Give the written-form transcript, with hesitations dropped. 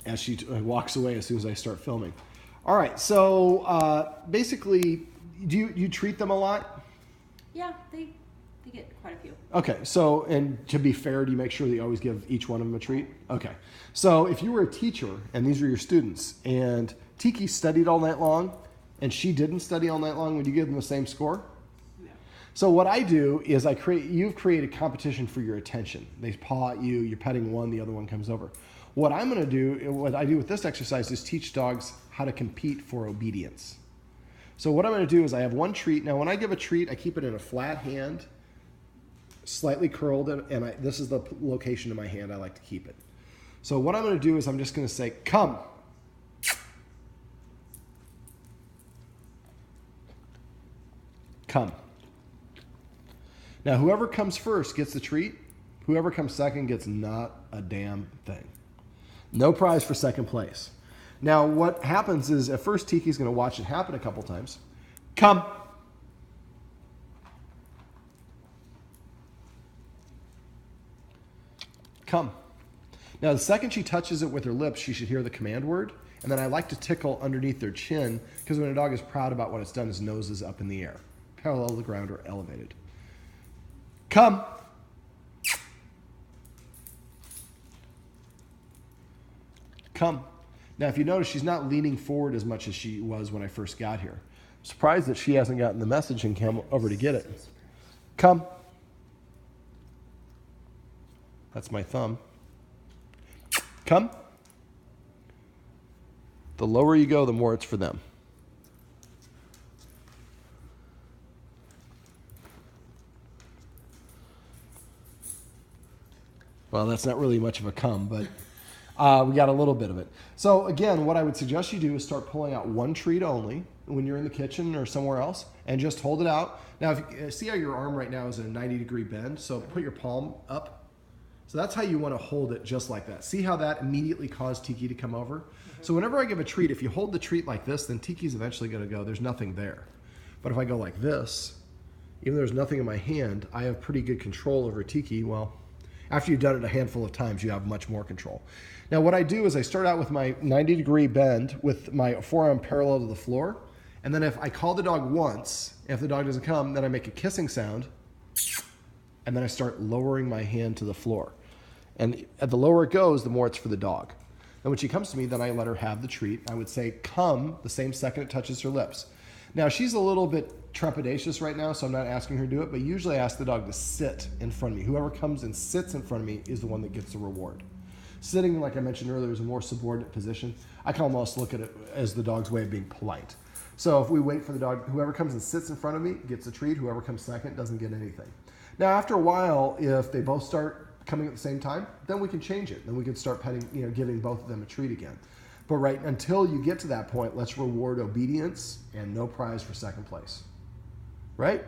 as she walks away as soon as I start filming. All right, so basically, do you treat them a lot? Yeah, they get quite a few. Okay, so, and to be fair, do you make sure that you always give each one of them a treat? Okay, so if you were a teacher and these were your students and Tiki studied all night long and she didn't study all night long, would you give them the same score? No. So what I do is you've created competition for your attention. They paw at you, you're petting one, the other one comes over. What I do with this exercise is teach dogs how to compete for obedience. So what I'm going to do is I have one treat. Now when I give a treat, I keep it in a flat hand, slightly curled, and this is the location of my hand I like to keep it. So what I'm going to do is I'm just going to say, come. Come. Now whoever comes first gets the treat. Whoever comes second gets not a damn thing. No prize for second place. Now what happens is at first Tiki's going to watch it happen a couple times. Come. Come. Now, the second she touches it with her lips, she should hear the command word. And then I like to tickle underneath their chin because when a dog is proud about what it's done, his nose is up in the air, parallel to the ground or elevated. Come. Come. Now, if you notice, she's not leaning forward as much as she was when I first got here. I'm surprised that she hasn't gotten the message and come over to get it. Come. That's my thumb. Come. The lower you go, the more it's for them. Well, that's not really much of a come, but we got a little bit of it. So again, what I would suggest you do is start pulling out one treat only when you're in the kitchen or somewhere else, and just hold it out. Now, if you see how your arm right now is in a 90-degree bend, so put your palm up. So that's how you want to hold it, just like that. See how that immediately caused Tiki to come over? So whenever I give a treat, if you hold the treat like this, then Tiki's eventually going to go, there's nothing there. But if I go like this, even though there's nothing in my hand, I have pretty good control over Tiki. Well, after you've done it a handful of times, you have much more control. Now what I do is I start out with my 90-degree bend with my forearm parallel to the floor. And then if I call the dog once, if the dog doesn't come, then I make a kissing sound. And then I start lowering my hand to the floor. And at the lower it goes, the more it's for the dog. And when she comes to me, then I let her have the treat. I would say, come, the same second it touches her lips. Now, she's a little bit trepidatious right now, so I'm not asking her to do it, but usually I ask the dog to sit in front of me. Whoever comes and sits in front of me is the one that gets the reward. Sitting, like I mentioned earlier, is a more subordinate position. I can almost look at it as the dog's way of being polite. So if we wait for the dog, whoever comes and sits in front of me gets a treat. Whoever comes second doesn't get anything. Now, after a while, if they both start coming at the same time, then we can change it. Then we can start petting, giving both of them a treat again. But right until you get to that point, let's reward obedience and no prize for second place. Right?